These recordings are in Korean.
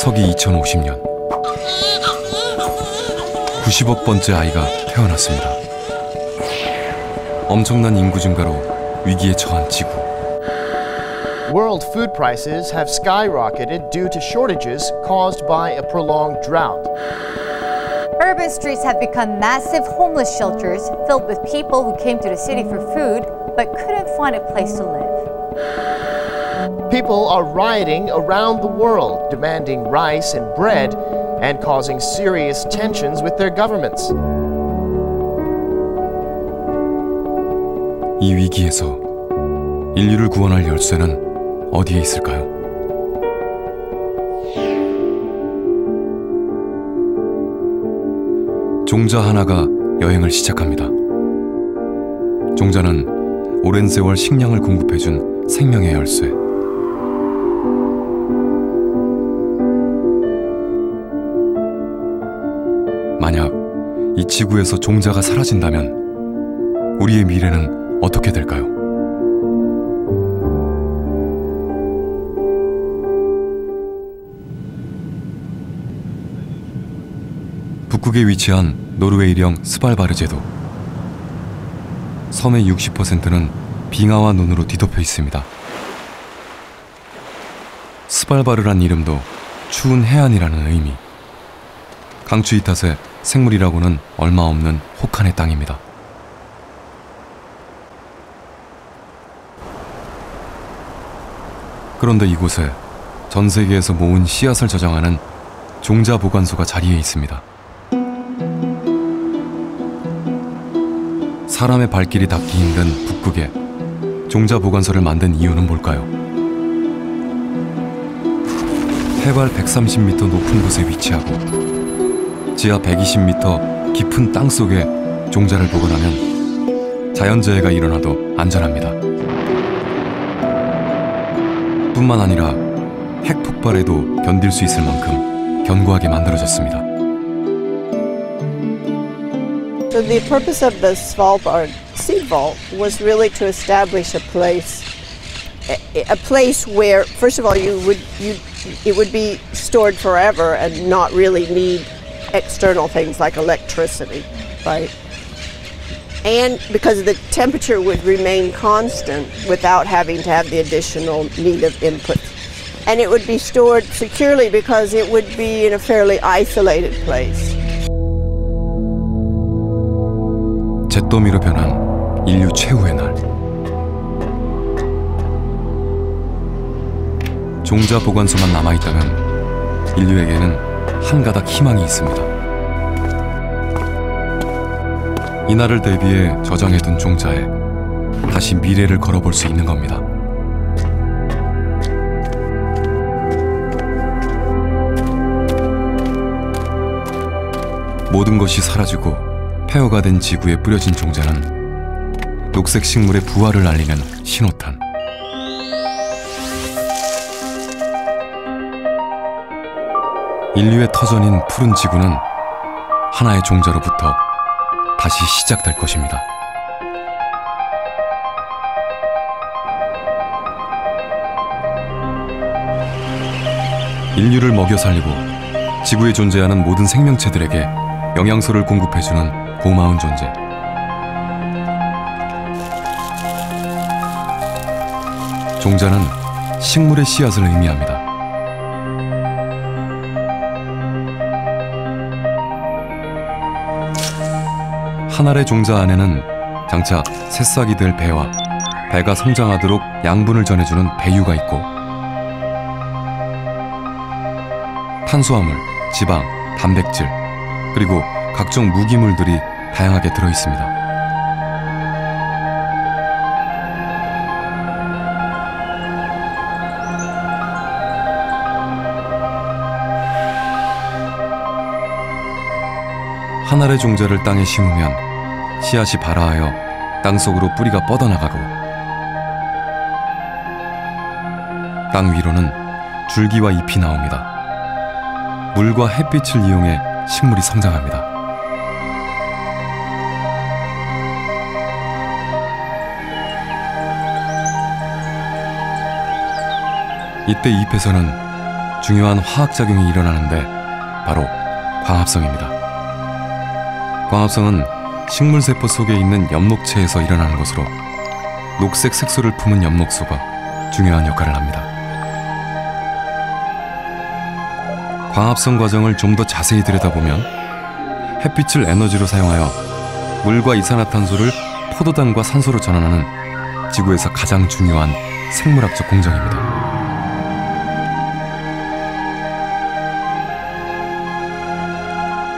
서기 2050년 90억 번째 아이가 태어났습니다. 엄청난 인구 증가로 위기에 처한 지구. World food prices have skyrocketed due to shortages caused by a prolonged drought. Urban streets have become massive homeless shelters filled with people who came to the city for food but couldn't find a place to live. People are rioting around the world, demanding rice and bread and causing serious tensions with their governments. 이 위기에서 인류를 구원할 열쇠는 어디에 있을까요? 종자 하나가 여행을 시작합니다. 종자는 오랜 세월 식량을 공급해준 생명의 열쇠. 만약 이 지구에서 종자가 사라진다면 우리의 미래는 어떻게 될까요? 북극에 위치한 노르웨이령 스발바르 제도. 섬의 60%는 빙하와 눈으로 뒤덮여 있습니다. 스발바르란 이름도 추운 해안이라는 의미. 강추위 탓에 생물이라고는 얼마 없는 혹한의 땅입니다. 그런데 이곳에 전 세계에서 모은 씨앗을 저장하는 종자 보관소가 자리해 있습니다. 사람의 발길이 닿기 힘든 북극에 종자 보관소를 만든 이유는 뭘까요? 해발 130m 높은 곳에 위치하고 지하 120m 깊은 땅 속에 종자를 보관하면 자연재해가 일어나도 안전합니다. 뿐만 아니라 핵 폭발에도 견딜 수 있을 만큼 견고하게 만들어졌습니다. So the purpose of the Svalbard Seed Vault was really to establish a place where, first of all, it would be stored forever and not really need external things like electricity, right? And because the temperature would remain constant without having to have the additional need of input. And it would be stored securely because it would be in a fairly isolated place. 잿더미로 변한 인류 최후의 날. 종자 보관소만 남아있다면 인류에게는 한 가닥 희망이 있습니다. 이날을 대비해 저장해둔 종자에 다시 미래를 걸어볼 수 있는 겁니다. 모든 것이 사라지고 폐허가 된 지구에 뿌려진 종자는 녹색 식물의 부활을 알리는 신호탄. 인류의 터전인 푸른 지구는 하나의 종자로부터 다시 시작될 것입니다. 인류를 먹여 살리고 지구에 존재하는 모든 생명체들에게 영양소를 공급해주는 고마운 존재. 종자는 식물의 씨앗을 의미합니다. 한 알의 종자 안에는 장차 새싹이 될 배와 배가 성장하도록 양분을 전해주는 배유가 있고 탄수화물, 지방, 단백질, 그리고 각종 무기물들이 다양하게 들어있습니다. 한 알의 종자를 땅에 심으면 씨앗이 발아하여 땅속으로 뿌리가 뻗어나가고 땅 위로는 줄기와 잎이 나옵니다. 물과 햇빛을 이용해 식물이 성장합니다. 이때 잎에서는 중요한 화학작용이 일어나는데 바로 광합성입니다. 광합성은 식물세포 속에 있는 엽록체에서 일어나는 것으로 녹색 색소를 품은 엽록소가 중요한 역할을 합니다. 광합성 과정을 좀 더 자세히 들여다보면 햇빛을 에너지로 사용하여 물과 이산화탄소를 포도당과 산소로 전환하는 지구에서 가장 중요한 생물학적 공정입니다.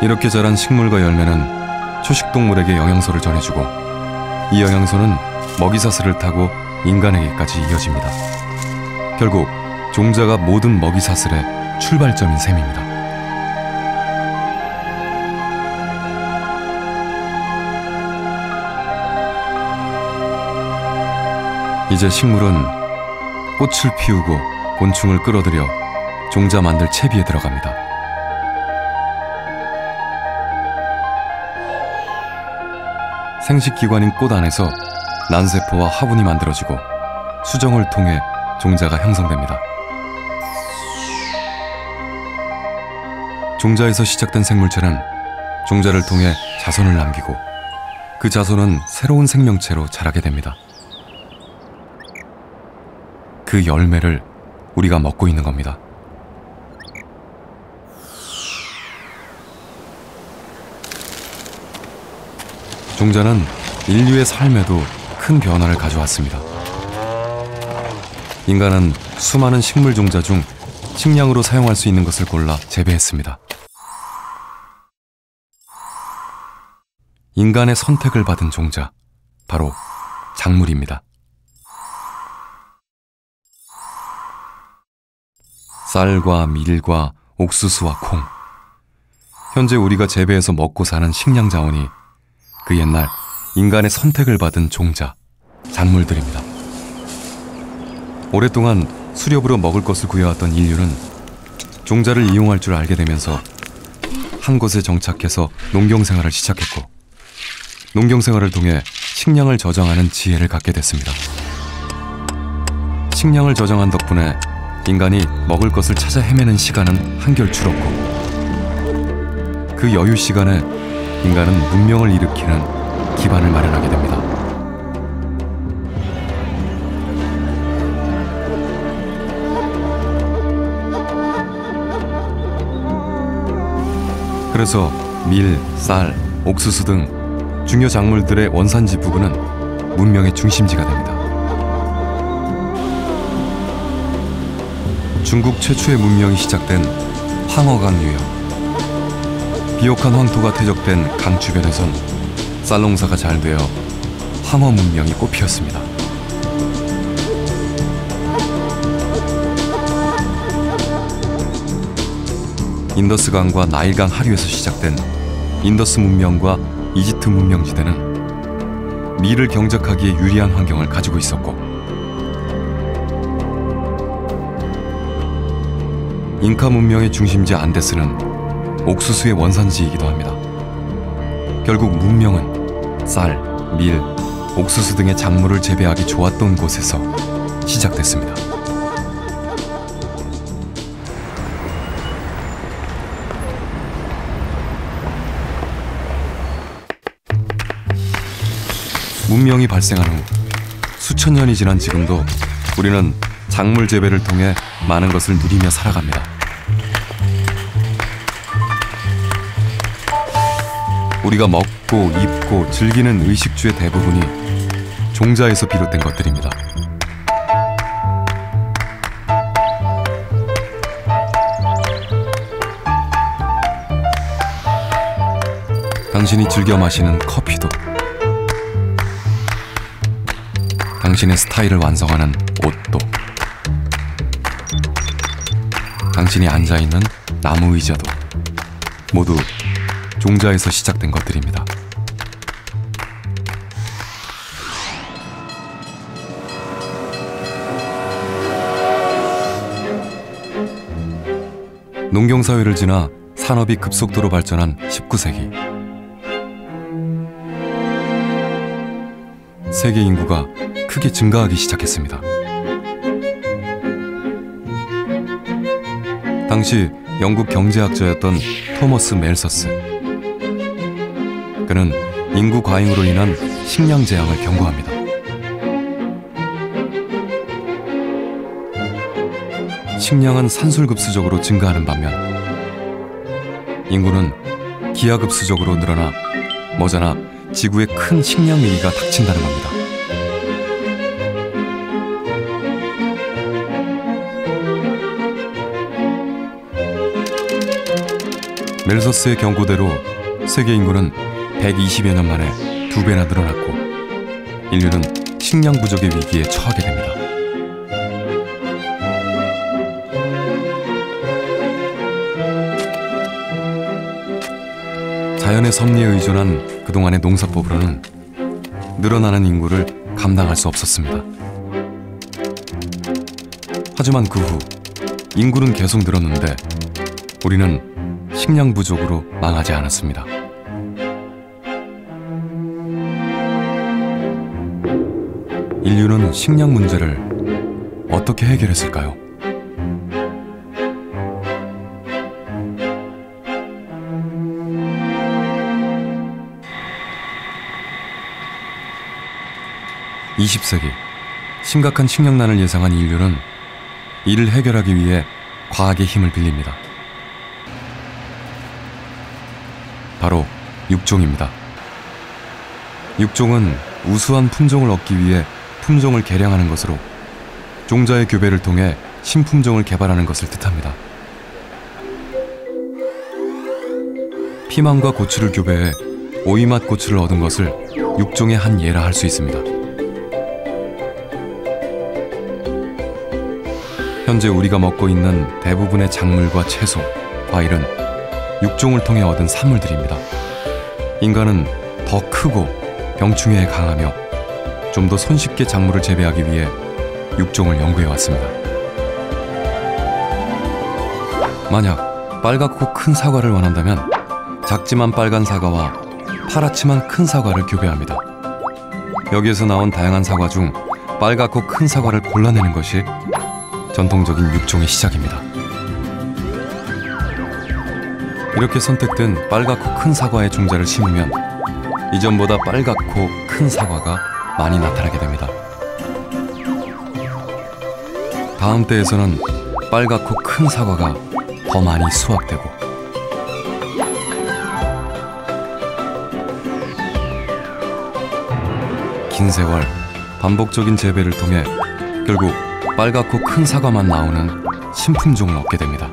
이렇게 자란 식물과 열매는 초식동물에게 영양소를 전해주고 이 영양소는 먹이사슬을 타고 인간에게까지 이어집니다. 결국 종자가 모든 먹이사슬의 출발점인 셈입니다. 이제 식물은 꽃을 피우고 곤충을 끌어들여 종자 만들 채비에 들어갑니다. 생식기관인 꽃 안에서 난세포와 화분이 만들어지고 수정을 통해 종자가 형성됩니다. 종자에서 시작된 생물체는 종자를 통해 자손을 남기고 그 자손은 새로운 생명체로 자라게 됩니다. 그 열매를 우리가 먹고 있는 겁니다. 종자는 인류의 삶에도 큰 변화를 가져왔습니다. 인간은 수많은 식물 종자 중 식량으로 사용할 수 있는 것을 골라 재배했습니다. 인간의 선택을 받은 종자, 바로 작물입니다. 쌀과 밀과 옥수수와 콩, 현재 우리가 재배해서 먹고 사는 식량 자원이 그 옛날 인간의 선택을 받은 종자, 작물들입니다. 오랫동안 수렵으로 먹을 것을 구해왔던 인류는 종자를 이용할 줄 알게 되면서 한 곳에 정착해서 농경생활을 시작했고 농경생활을 통해 식량을 저장하는 지혜를 갖게 됐습니다. 식량을 저장한 덕분에 인간이 먹을 것을 찾아 헤매는 시간은 한결 줄었고 그 여유 시간에 인간은 문명을 일으키는 기반을 마련하게 됩니다. 그래서 밀, 쌀, 옥수수 등 중요 작물들의 원산지 부근은 문명의 중심지가 됩니다. 중국 최초의 문명이 시작된 황허강 유역, 비옥한 황토가 퇴적된 강 주변에선 쌀 농사가 잘 되어 황허 문명이 꽃피었습니다. 인더스강과 나일강 하류에서 시작된 인더스 문명과 이집트 문명지대는 밀을 경작하기에 유리한 환경을 가지고 있었고 잉카 문명의 중심지 안데스는 옥수수의 원산지이기도 합니다. 결국 문명은 쌀, 밀, 옥수수 등의 작물을 재배하기 좋았던 곳에서 시작됐습니다. 문명이 발생한 후 수천 년이 지난 지금도 우리는 작물 재배를 통해 많은 것을 누리며 살아갑니다. 우리가 먹고 입고 즐기는 의식주의 대부분이 종자에서 비롯된 것들입니다. 당신이 즐겨 마시는 커피도, 당신의 스타일을 완성하는 옷도, 당신이 앉아있는 나무 의자도 모두 종자에서 시작된 것들입니다. 농경사회를 지나 산업이 급속도로 발전한 19세기. 세계 인구가 크게 증가하기 시작했습니다. 당시 영국 경제학자였던 토머스 멜서스. 그는 인구 과잉으로 인한 식량 재앙을 경고합니다. 식량은 산술급수적으로 증가하는 반면 인구는 기하급수적으로 늘어나 머지않아 지구에 큰 식량 위기가 닥친다는 겁니다. 멜서스의 경고대로 세계 인구는 120여 년 만에 2배나 늘어났고 인류는 식량 부족의 위기에 처하게 됩니다. 자연의 섭리에 의존한 그동안의 농사법으로는 늘어나는 인구를 감당할 수 없었습니다. 하지만 그 후 인구는 계속 늘었는데 우리는 식량 부족으로 망하지 않았습니다. 인류는 식량 문제를 어떻게 해결했을까요? (20세기) 심각한 식량난을 예상한 인류는 이를 해결하기 위해 과학의 힘을 빌립니다. 바로 육종입니다. 육종은 우수한 품종을 얻기 위해 품종을 개량하는 것으로 종자의 교배를 통해 신품종을 개발하는 것을 뜻합니다. 피망과 고추를 교배해 오이맛 고추를 얻은 것을 육종의 한 예라 할 수 있습니다. 현재 우리가 먹고 있는 대부분의 작물과 채소, 과일은 육종을 통해 얻은 산물들입니다. 인간은 더 크고 병충해에 강하며 좀 더 손쉽게 작물을 재배하기 위해 육종을 연구해왔습니다. 만약 빨갛고 큰 사과를 원한다면 작지만 빨간 사과와 파랗지만 큰 사과를 교배합니다. 여기에서 나온 다양한 사과 중 빨갛고 큰 사과를 골라내는 것이 전통적인 육종의 시작입니다. 이렇게 선택된 빨갛고 큰 사과의 종자를 심으면 이전보다 빨갛고 큰 사과가 많이 나타나게 됩니다. 다음 때에서는 빨갛고 큰 사과가 더 많이 수확되고 긴 세월 반복적인 재배를 통해 결국 빨갛고 큰 사과만 나오는 신품종을 얻게 됩니다.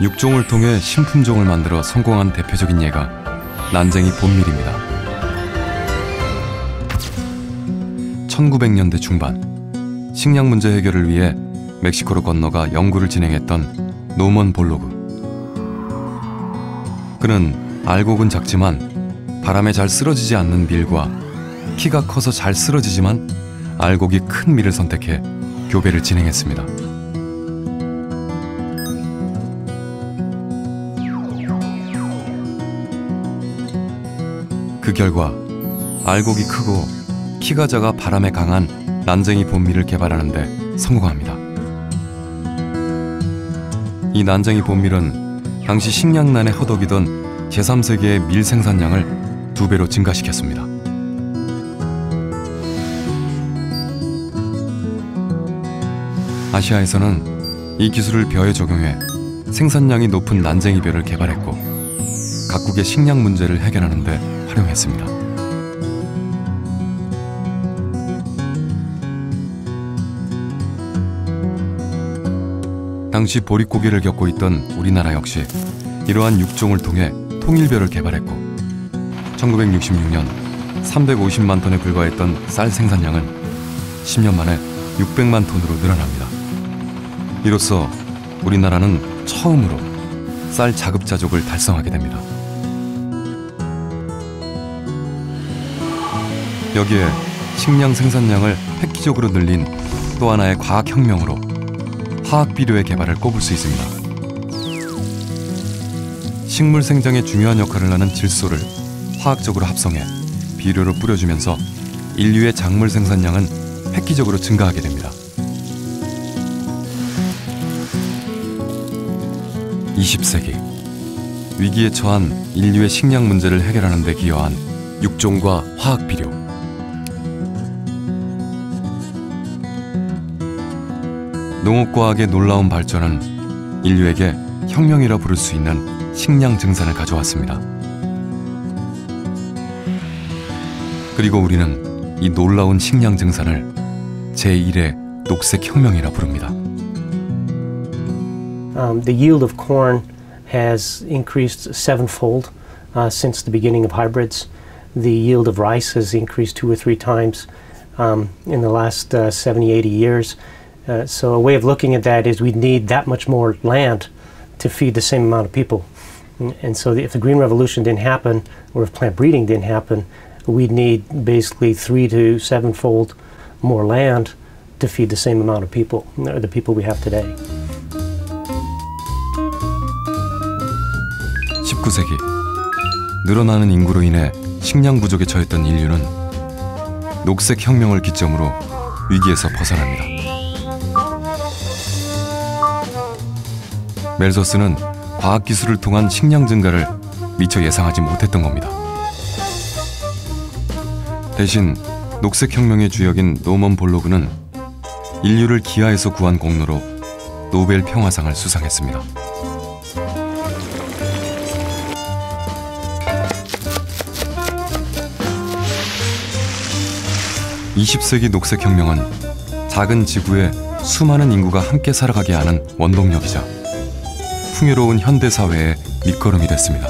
육종을 통해 신품종을 만들어 성공한 대표적인 예가 난쟁이 봄밀입니다. 1900년대 중반 식량 문제 해결을 위해 멕시코로 건너가 연구를 진행했던 노먼 볼로그. 그는 알곡은 작지만 바람에 잘 쓰러지지 않는 밀과 키가 커서 잘 쓰러지지만 알곡이 큰 밀을 선택해 교배를 진행했습니다. 그 결과 알곡이 크고 키가 작아 바람에 강한 난쟁이 봄밀을 개발하는 데 성공합니다. 이 난쟁이 봄밀은 당시 식량난에 허덕이던 제3세계의 밀 생산량을 2배로 증가시켰습니다. 아시아에서는 이 기술을 벼에 적용해 생산량이 높은 난쟁이벼를 개발했고 각국의 식량 문제를 해결하는 데 활용했습니다. 당시 보릿고개를 겪고 있던 우리나라 역시 이러한 육종을 통해 통일벼를 개발했고 1966년 350만 톤에 불과했던 쌀 생산량은 10년 만에 600만 톤으로 늘어납니다. 이로써 우리나라는 처음으로 쌀 자급자족을 달성하게 됩니다. 여기에 식량 생산량을 획기적으로 늘린 또 하나의 과학혁명으로 화학비료의 개발을 꼽을 수 있습니다. 식물 생장에 중요한 역할을 하는 질소를 화학적으로 합성해 비료로 뿌려주면서 인류의 작물 생산량은 획기적으로 증가하게 됩니다. 20세기 위기에 처한 인류의 식량 문제를 해결하는 데 기여한 육종과 화학 비료. 농업과학의 놀라운 발전은 인류에게 혁명이라 부를 수 있는 식량 증산을 가져왔습니다. 그리고 우리는 이 놀라운 식량 증산을 제1의 녹색 혁명이라 부릅니다. The yield of corn has increased sevenfold since the beginning of hybrids. The yield of rice has increased 2 or 3 times in the last 70, 80 years. So a way of looking at that is we'd need that much more land to feed the same amount of people. And so if the Green Revolution didn't happen, or if plant breeding didn't happen, we'd need basically 3 to 7-fold more land to feed the same amount of people, the people we have today. 19세기 늘어나는 인구로 인해 식량 부족에 처했던 인류는 녹색 혁명을 기점으로 위기에서 벗어납니다. 멜서스는 과학기술을 통한 식량 증가를 미처 예상하지 못했던 겁니다. 대신 녹색 혁명의 주역인 노먼 볼로그는 인류를 기아에서 구한 공로로 노벨 평화상을 수상했습니다. 20세기 녹색혁명은 작은 지구에 수많은 인구가 함께 살아가게 하는 원동력이자 풍요로운 현대사회의 밑거름이 됐습니다.